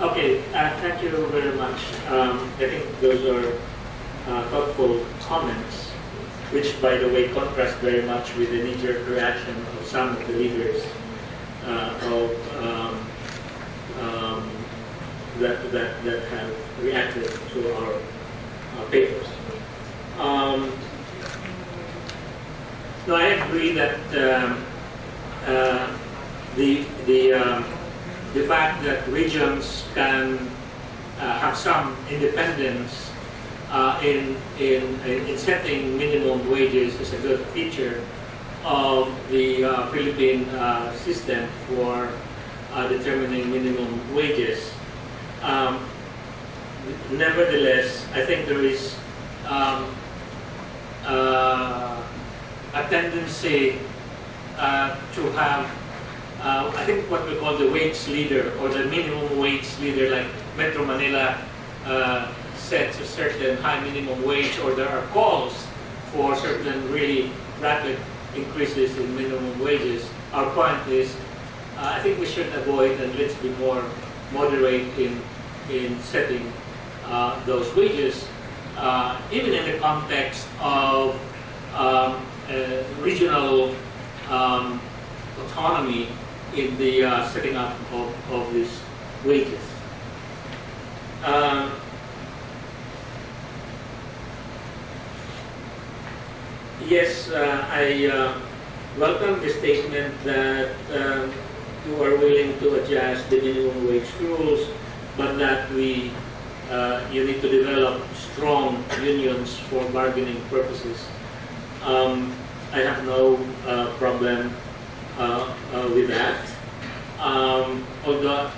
Okay, thank you very much. I think those are thoughtful comments, which, by the way, contrast very much with the knee-jerk reaction of some of the leaders that have reacted to our papers. No, I agree that the fact that regions can have some independence in setting minimum wages is a good feature of the Philippine system for determining minimum wages. Nevertheless, I think there is a tendency to have, I think, what we call the wage leader or the minimum wage leader, like Metro Manila sets a certain high minimum wage, or there are calls for certain really rapid increases in minimum wages. Our point is, I think we should avoid, and let's be more moderate in setting those wages, even in the context of regional autonomy in the setting up of these wages. Yes, I welcome the statement that you are willing to adjust the minimum wage rules, but that you need to develop strong unions for bargaining purposes. I have no problem with that. Although,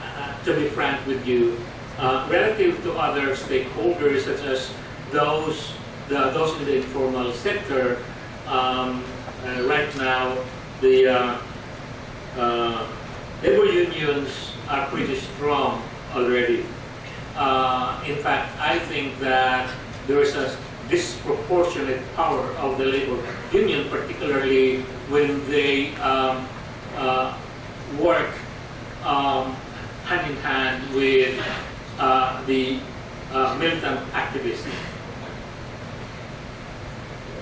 to be frank with you, relative to other stakeholders, such as those in the informal sector, right now the labor unions are pretty strong already. In fact, I think that there is a disproportionate power of the labor union, particularly when they work hand in hand with the militant activists.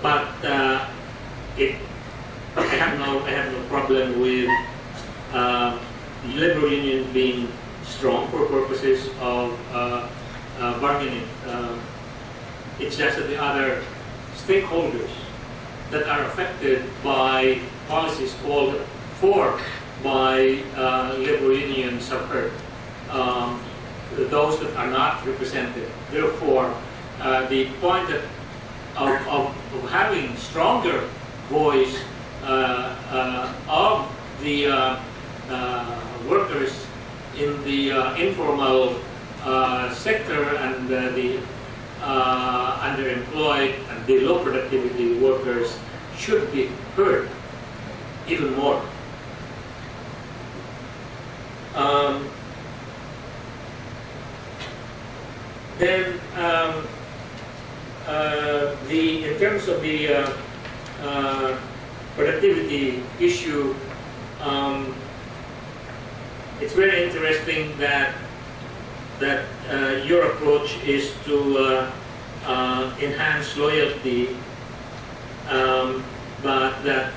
But I have no problem with labor union being strong for purposes of bargaining. It's just that the other stakeholders that are affected by policies called for by labor unions have heard. Those that are not represented. Therefore, the point that of having stronger voice of the workers in the informal sector and the underemployed and the low productivity workers should be heard even more. Then in terms of the productivity issue, it's very interesting that your approach is to enhance loyalty, but that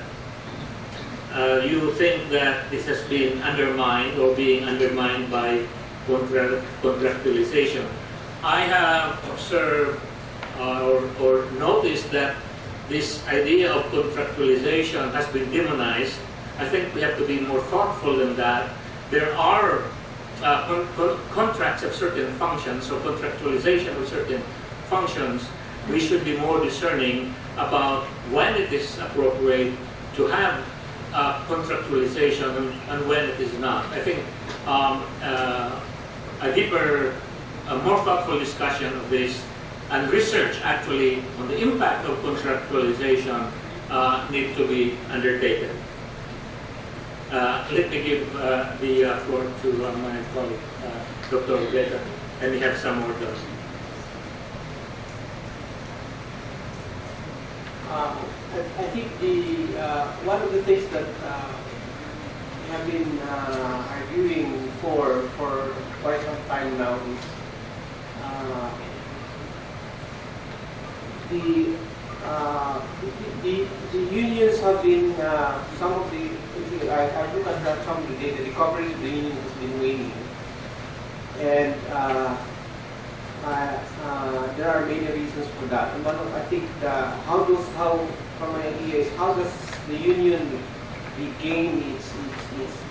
you think that this has been undermined or being undermined by contractualization. I have observed or noticed that this idea of contractualization has been demonized. I think we have to be more thoughtful than that. There are contracts of certain functions, or contractualization of certain functions. We should be more discerning about when it is appropriate to have contractualization and when it is not. I think a deeper, more thoughtful discussion of this and research actually on the impact of contractualization need to be undertaken. Let me give the floor to my colleague, Dr. Orbeta, and we have some more those. I think one of the things that have been arguing for quite some time now is the, the unions have been, some of the, I look at some of the data, the coverage of the union has been waning. And there are many reasons for that. And one of, I think, from my idea is, how does the union regain its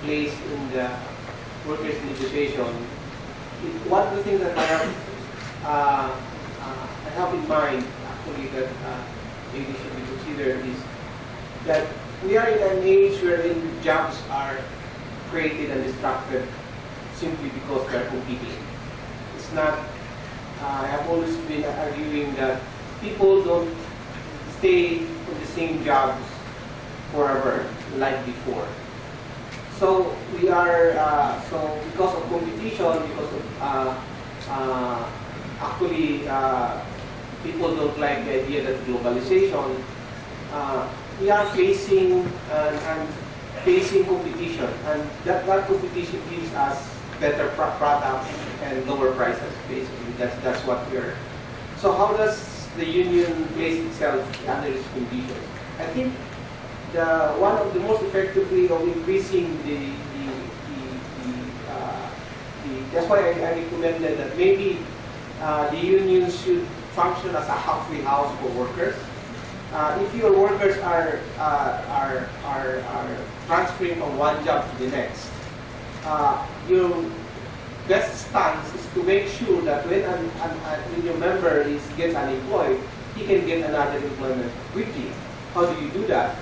place in the workers' negotiation? One of the things that I have in mind, actually, that maybe should be considered is that we are in an age wherein jobs are created and destructed simply because they are competing. It's not, I have always been arguing that people don't stay in the same jobs forever like before. So we are, so because of competition, because of, actually, people don't like the idea that globalization, we are facing and facing competition, and that competition gives us better products and lower prices. Basically, that's what we're. So how does the union place itself under these conditions? I think one of the most effective way of increasing that's why I recommended that maybe the unions should function as a halfway house for workers. If your workers are transferring from one job to the next, your best stance is to make sure that when your member gets unemployed, he can get another employment quickly. How do you do that?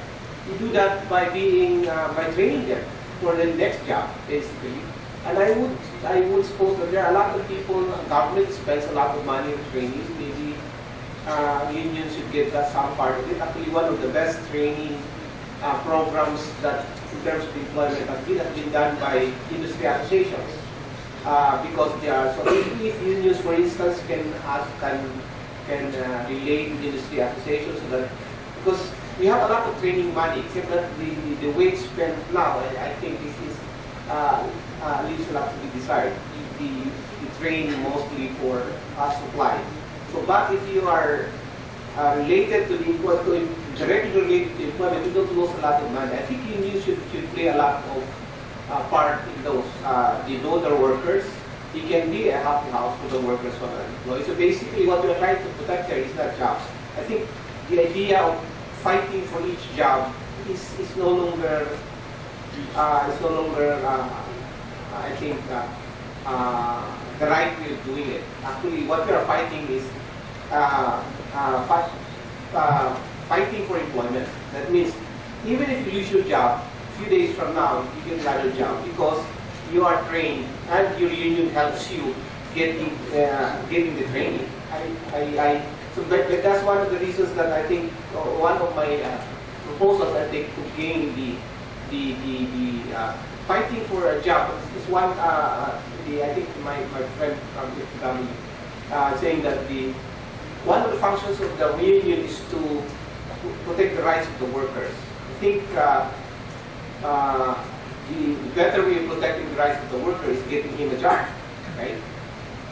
You do that by by training them for the next job, basically. And I would suppose that there are a lot of people, government spends a lot of money on training. Maybe unions should get some part of it. Actually, one of the best training programs that, in terms of employment, has been done by industry associations. Because they are, so if unions, for instance, can relate with industry associations, so that, because we have a lot of training money, except that the wage spent now, I think this is leaves a lot to be desired. The training mostly for supply. So, but if you are related to the employment, directly related to employment, you don't lose a lot of money. I think unions should play a lot of part in those. They know their workers. It can be a happy house for the workers who are employed. So basically, what we are trying to protect there is not jobs. I think the idea of fighting for each job is no longer I think the right way of doing it. Actually, what we are fighting is fighting for employment. That means even if you lose your job, a few days from now you get another job because you are trained and your union helps you getting the training. But that's one of the reasons that I think one of my proposals I think to gain the fighting for a job is one. I think my friend from Philippine saying that one of the functions of the union is to protect the rights of the workers. I think the better way of protecting the rights of the worker is getting him a job, right?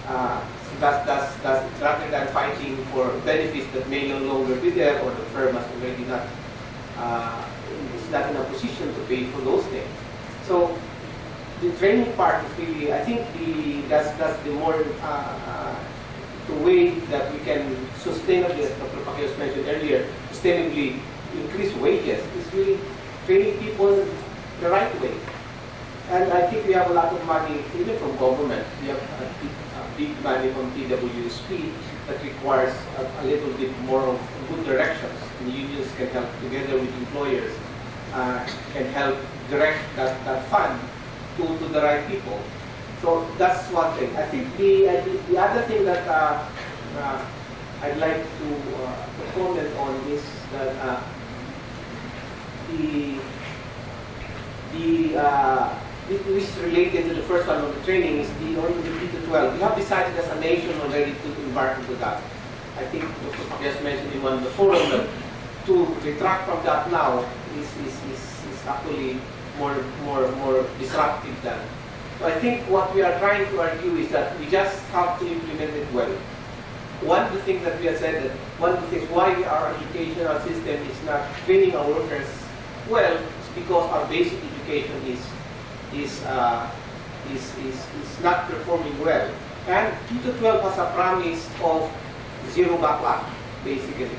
So that's rather than fighting for benefits that may no longer be there, or the firm has already not is not in a position to pay for those things. So the training part is really, I think that's the more the way that we can sustainably, as Dr. Paqueo mentioned earlier, sustainably increase wages is really training people the right way. And I think we have a lot of money, even from government. We have a big money from TWSP that requires a little bit more of good directions. And unions can help together with employers, can help direct that fund to the right people. So that's one thing. I think the other thing that I'd like to comment on is that this is related to the first one of the training, is the P to 12. We have decided as a nation already to embark into that. I think Dr. Paqueo mentioned in one of the forum that to retract from that now is actually more disruptive than. So I think what we are trying to argue is that we just have to implement it well. One of the things that we have said that one of the things why our educational system is not training our workers well is because our basic education is not performing well. And K-12 has a promise of zero backlog, basically.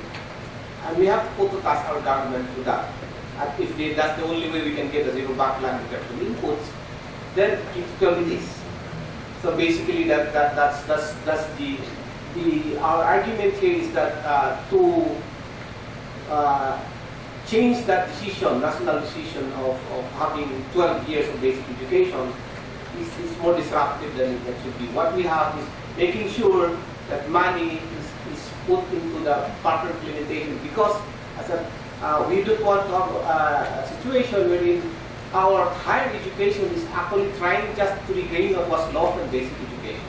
And we have to put to task our government to that. And if that's the only way we can get a zero backlog in terms of inputs, then K-12 it is. So basically, that's our argument here is that to change that decision, national decision of having 12 years of basic education is more disruptive than it should be. What we have is making sure that money is put into the proper implementation, because as we don't want to have a situation wherein our higher education is actually trying just to regain what was lost in basic education.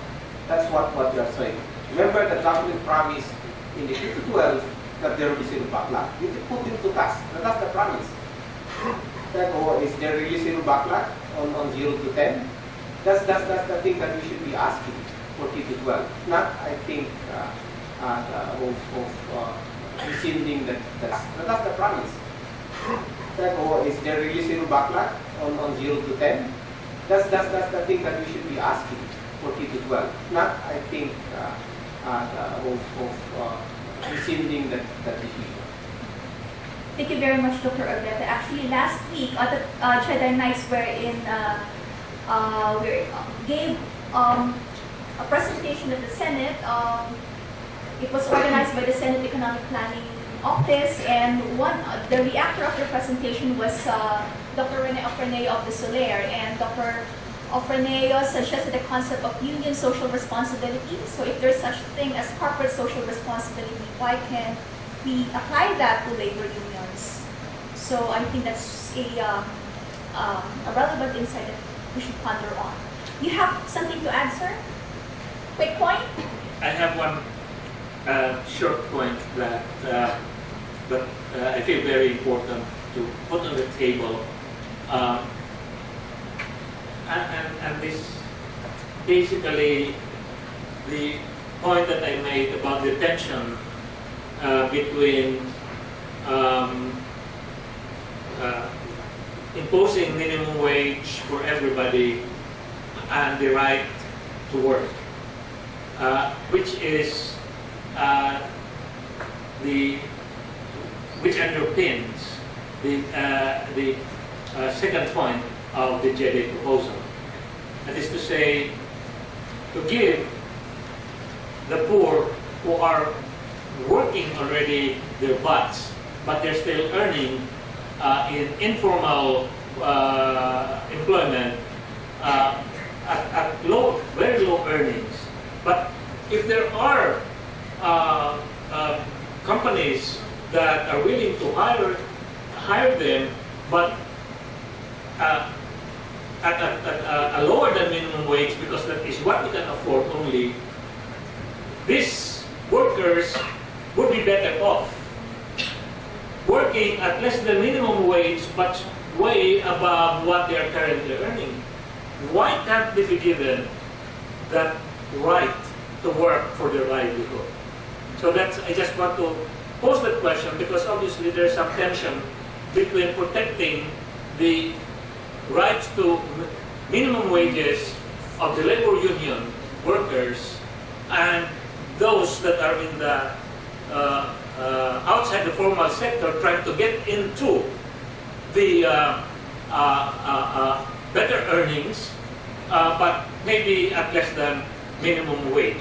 That's what we are saying. Remember the government promised in the K-12 that there will be zero backlog. You can put into task. That's the promise. That, or is there really zero backlog on 0 to 10? That's the thing that we should be asking for K-12. Not, I think, rescinding that's the promise. That, or is there really zero backlog on 0 to 10? That's the thing that we should be asking for K-12. Not, I think, rescinding that decision. Thank you very much, Dr. Orbeta. Actually, last week, the Cheddar Nights gave a presentation at the Senate. It was organized by the Senate Economic Planning Office, and the reactor of the presentation was Dr. Rene Ofreneo of the Soler, and Dr. Ofreneo suggested the concept of union social responsibility. So if there's such thing as corporate social responsibility, why can't we apply that to labor unions? So I think that's a relevant insight that we should ponder on. You have something to add, sir? Quick point? I have one short point that I feel very important to put on the table. And this basically the point that I made about the tension between imposing minimum wage for everybody and the right to work, which is which underpins the second point of the JDA proposal. That is to say, to give the poor who are working already their butts, but they're still earning in informal employment at very low earnings. But if there are companies that are willing to hire them, but at a lower than minimum wage, because that is what we can afford only, these workers would be better off working at less than minimum wage, but way above what they are currently earning. Why can't they be given that right to work for their livelihood? So I just want to pose that question, because obviously there's some tension between protecting the rights to minimum wages of the labor union workers and those that are in the outside the formal sector trying to get into the better earnings, but maybe at less than minimum wage.